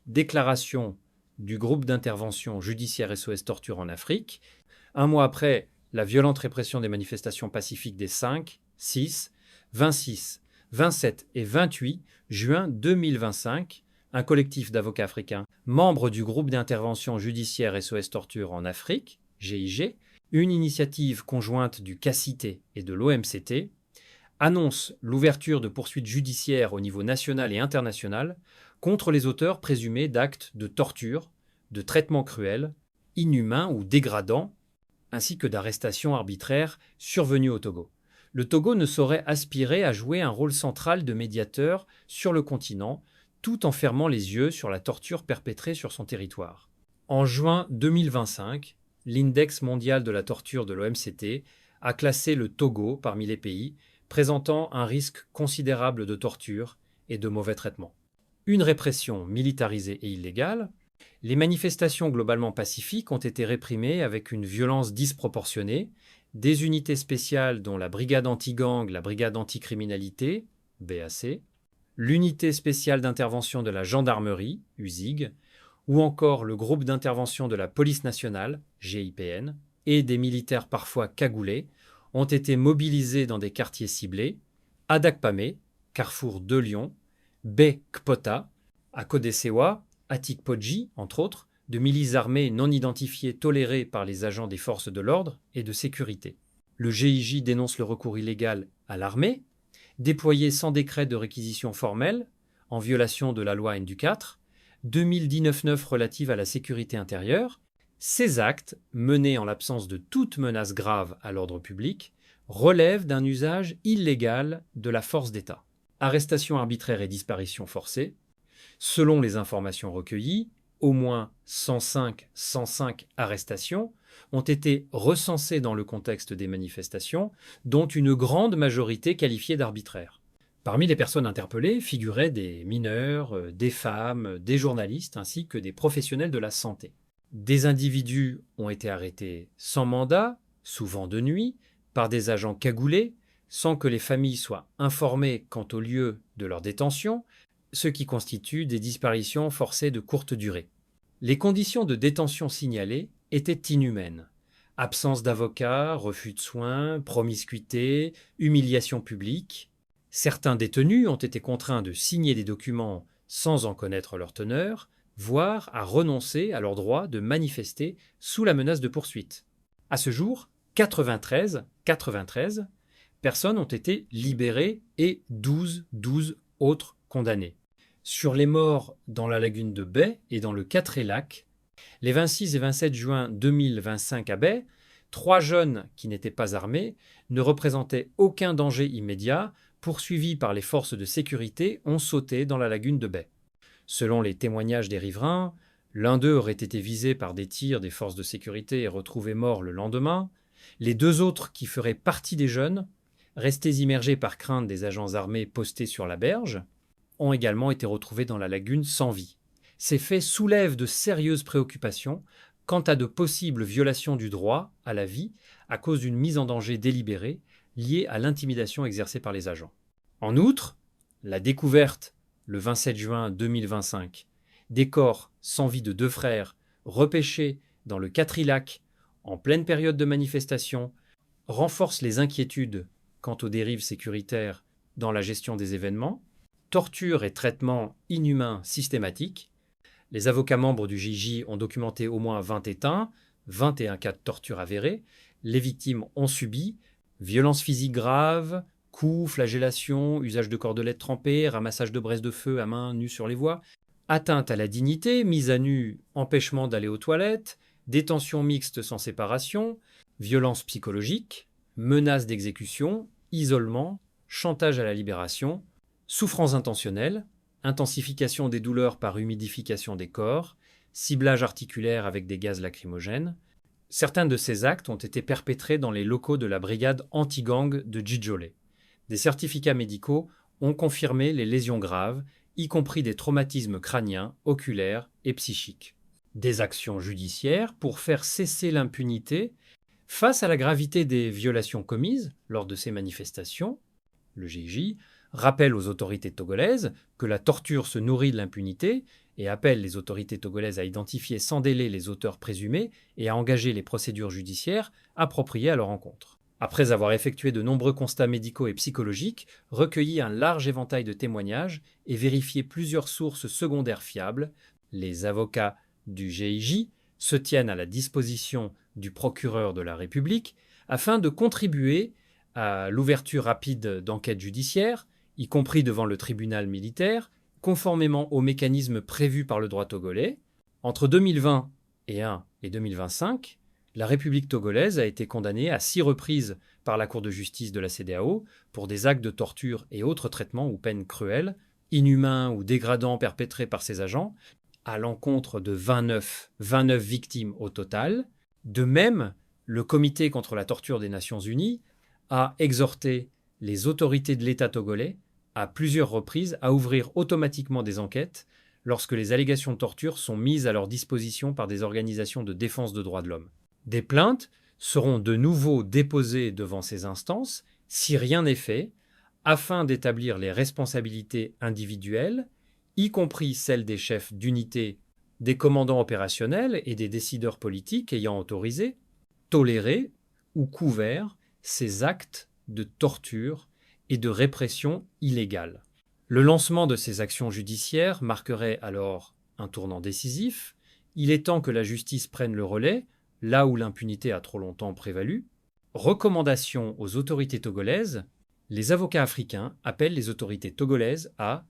déclaration du groupe d'intervention judiciaire SOS Torture en Afrique. Un mois après, la violente répression des manifestations pacifiques des 5, 6, 26, 27 et 28 juin 2025, un collectif d'avocats africains, membres du groupe d'intervention judiciaire SOS Torture en Afrique, GIG, une initiative conjointe du CACIT et de l'OMCT, annonce l'ouverture de poursuites judiciaires au niveau national et international contre les auteurs présumés d'actes de torture, de traitements cruels, inhumains ou dégradants, ainsi que d'arrestations arbitraires survenues au Togo. Le Togo ne saurait aspirer à jouer un rôle central de médiateur sur le continent, tout en fermant les yeux sur la torture perpétrée sur son territoire. En juin 2025, l'Index mondial de la torture de l'OMCT a classé le Togo parmi les pays présentant un risque considérable de torture et de mauvais traitements. Une répression militarisée et illégale, les manifestations globalement pacifiques ont été réprimées avec une violence disproportionnée, des unités spéciales dont la brigade anti-gang, la brigade anti-criminalité, BAC, l'unité spéciale d'intervention de la gendarmerie, USIG, ou encore le groupe d'intervention de la police nationale, GIPN, et des militaires parfois cagoulés, ont été mobilisés dans des quartiers ciblés, à Dakpamé, carrefour de Lyon, Bé Kpota, à Kodessewa, à Tikpodji, entre autres, de milices armées non identifiées tolérées par les agents des forces de l'ordre et de sécurité. Le GIJ dénonce le recours illégal à l'armée, déployé sans décret de réquisition formelle, en violation de la loi NDU4, 2019-9 relative à la sécurité intérieure. Ces actes, menés en l'absence de toute menace grave à l'ordre public, relèvent d'un usage illégal de la force d'État. Arrestations arbitraires et disparitions forcées. Selon les informations recueillies, au moins 105 arrestations ont été recensées dans le contexte des manifestations, dont une grande majorité qualifiée d'arbitraires. Parmi les personnes interpellées figuraient des mineurs, des femmes, des journalistes ainsi que des professionnels de la santé. Des individus ont été arrêtés sans mandat, souvent de nuit, par des agents cagoulés, sans que les familles soient informées quant au lieu de leur détention, ce qui constitue des disparitions forcées de courte durée. Les conditions de détention signalées étaient inhumaines. Absence d'avocats, refus de soins, promiscuité, humiliation publique. Certains détenus ont été contraints de signer des documents sans en connaître leur teneur, voire à renoncer à leur droit de manifester sous la menace de poursuite. À ce jour, 93 personnes ont été libérées et 12 autres condamnées. Sur les morts dans la lagune de Bé et dans le Catré-Lac, les 26 et 27 juin 2025 à Bé, 3 jeunes qui n'étaient pas armés ne représentaient aucun danger immédiat, poursuivis par les forces de sécurité, ont sauté dans la lagune de Bé. Selon les témoignages des riverains, l'un d'eux aurait été visé par des tirs des forces de sécurité et retrouvé mort le lendemain. Les 2 autres, qui feraient partie des jeunes, restés immergés par crainte des agents armés postés sur la berge, ont également été retrouvés dans la lagune sans vie. Ces faits soulèvent de sérieuses préoccupations quant à de possibles violations du droit à la vie à cause d'une mise en danger délibérée liée à l'intimidation exercée par les agents. En outre, la découverte, le 27 juin 2025, des corps sans vie de 2 frères repêchés dans le Catrilac en pleine période de manifestation renforce les inquiétudes quant aux dérives sécuritaires dans la gestion des événements, torture et traitements inhumains systématiques. Les avocats membres du JJ ont documenté au moins 21 cas de torture avérés. Les victimes ont subi violences physiques graves, coups, flagellations, usage de cordelettes trempées, ramassage de braises de feu à main nues sur les voies, atteinte à la dignité, mise à nu, empêchement d'aller aux toilettes, détention mixte sans séparation, violence psychologique, menaces d'exécution, isolement, chantage à la libération, souffrance intentionnelle, intensification des douleurs par humidification des corps, ciblage articulaire avec des gaz lacrymogènes. Certains de ces actes ont été perpétrés dans les locaux de la brigade anti-gang de Djidjolé. Des certificats médicaux ont confirmé les lésions graves, y compris des traumatismes crâniens, oculaires et psychiques. Des actions judiciaires pour faire cesser l'impunité face à la gravité des violations commises lors de ces manifestations. Le GIJ rappelle aux autorités togolaises que la torture se nourrit de l'impunité et appelle les autorités togolaises à identifier sans délai les auteurs présumés et à engager les procédures judiciaires appropriées à leur encontre. Après avoir effectué de nombreux constats médicaux et psychologiques, recueilli un large éventail de témoignages et vérifié plusieurs sources secondaires fiables, les avocats du GIJ se tiennent à la disposition du procureur de la République afin de contribuer à l'ouverture rapide d'enquêtes judiciaires, y compris devant le tribunal militaire, conformément aux mécanismes prévus par le droit togolais. Entre 2021 et 2025, la République togolaise a été condamnée à 6 reprises par la Cour de justice de la CEDEAO pour des actes de torture et autres traitements ou peines cruelles, inhumains ou dégradants perpétrés par ses agents, à l'encontre de 29 victimes au total. De même, le Comité contre la torture des Nations Unies a exhorté les autorités de l'État togolais à plusieurs reprises à ouvrir automatiquement des enquêtes lorsque les allégations de torture sont mises à leur disposition par des organisations de défense des droits de l'homme. Des plaintes seront de nouveau déposées devant ces instances si rien n'est fait, afin d'établir les responsabilités individuelles, y compris celles des chefs d'unité, des commandants opérationnels et des décideurs politiques ayant autorisé, toléré ou couvert ces actes de torture et de répression illégale. Le lancement de ces actions judiciaires marquerait alors un tournant décisif. Il est temps que la justice prenne le relais, là où l'impunité a trop longtemps prévalu. Recommandation aux autorités togolaises, les avocats africains appellent les autorités togolaises à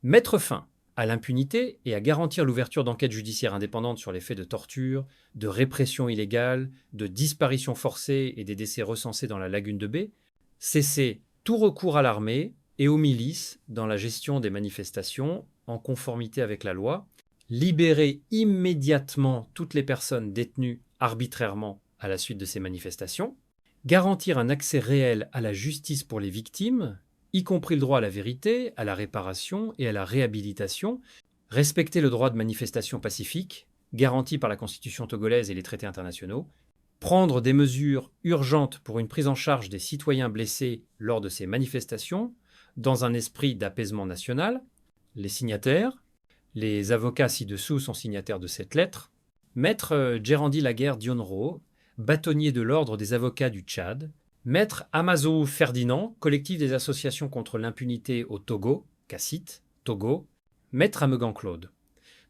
mettre fin à l'impunité et à garantir l'ouverture d'enquêtes judiciaires indépendantes sur les faits de torture, de répression illégale, de disparition forcée et des décès recensés dans la lagune de Bé, cesser tout recours à l'armée et aux milices dans la gestion des manifestations en conformité avec la loi, libérer immédiatement toutes les personnes détenues arbitrairement à la suite de ces manifestations, garantir un accès réel à la justice pour les victimes, y compris le droit à la vérité, à la réparation et à la réhabilitation, respecter le droit de manifestation pacifique, garanti par la Constitution togolaise et les traités internationaux, prendre des mesures urgentes pour une prise en charge des citoyens blessés lors de ces manifestations, dans un esprit d'apaisement national. Les signataires, les avocats ci-dessous sont signataires de cette lettre. Maître Djerandi Laguerre Dionro, bâtonnier de l'ordre des avocats du Tchad. Maître Amazo Ferdinand, collectif des associations contre l'impunité au Togo, CACIT, Togo. Maître Amegan Claude,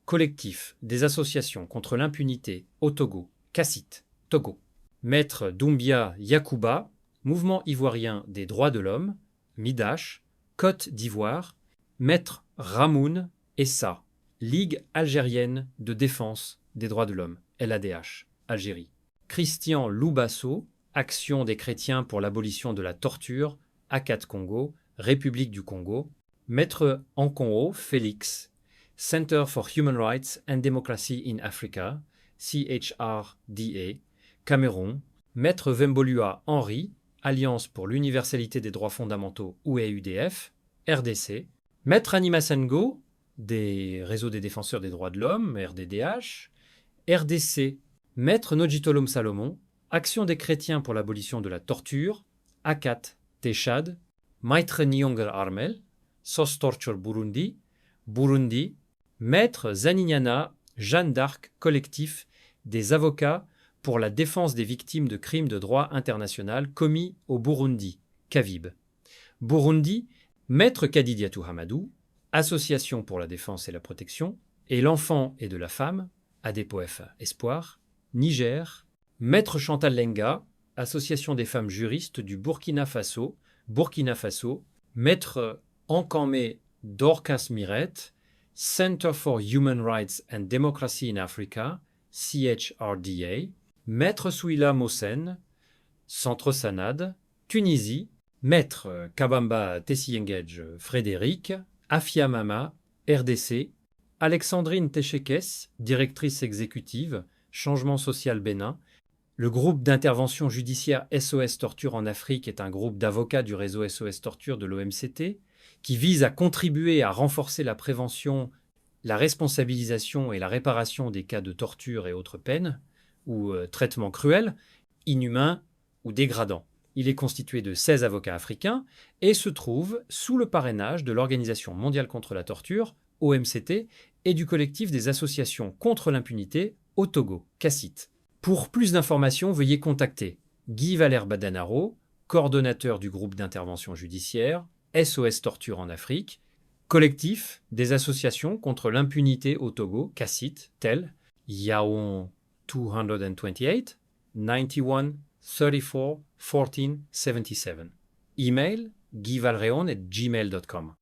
collectif des associations contre l'impunité au Togo, CACIT, Togo. Maître Doumbia Yacouba, mouvement ivoirien des droits de l'homme, MIDACH, Côte d'Ivoire. Maître Ramoun Essa, Ligue algérienne de défense des droits de l'homme, LADH, Algérie. Christian Loubasso, Action des chrétiens pour l'abolition de la torture, ACAT Congo, République du Congo. Maître Ankonho Félix, Center for Human Rights and Democracy in Africa, CHRDA, Cameroun. Maître Vembolua Henri, Alliance pour l'universalité des droits fondamentaux, UEUDF, RDC. Maître Anima Sengo, des réseaux des défenseurs des droits de l'homme, RDDH, RDC. Maître Nojitolom Salomon, Action des chrétiens pour l'abolition de la torture, ACAT, Tchad. Maitre Nyong'er Armel, SOS Torture Burundi, Burundi. Maître Zaninyana, Jeanne d'Arc, collectif des avocats pour la défense des victimes de crimes de droit international commis au Burundi, CAVIB. Burundi, Maître Kadidiatou Hamadou, Association pour la défense et la protection, et l'enfant et de la femme, ADPOF Espoir, Niger. Maître Chantal Lenga, Association des femmes juristes du Burkina Faso, Maître Ankamé Dorcas Miret, Center for Human Rights and Democracy in Africa, CHRDA. Maître Souila Mossen, Centre Sanad, Tunisie. Maître Kabamba Tessiengedj Frédéric, Afia Mama, RDC. Alexandrine Techekes, directrice exécutive, Changement social Bénin. Le groupe d'intervention judiciaire SOS Torture en Afrique est un groupe d'avocats du réseau SOS Torture de l'OMCT qui vise à contribuer à renforcer la prévention, la responsabilisation et la réparation des cas de torture et autres peines ou traitements cruels, inhumains ou dégradants. Il est constitué de 16 avocats africains et se trouve sous le parrainage de l'Organisation mondiale contre la torture, OMCT, et du collectif des associations contre l'impunité au Togo, CACIT. Pour plus d'informations, veuillez contacter Guy Valère Badanaro, coordonnateur du groupe d'intervention judiciaire SOS Torture en Afrique, collectif des associations contre l'impunité au Togo, CACIT, tel Yaon 228 91 34 14 77. Email guivalreon@gmail.com.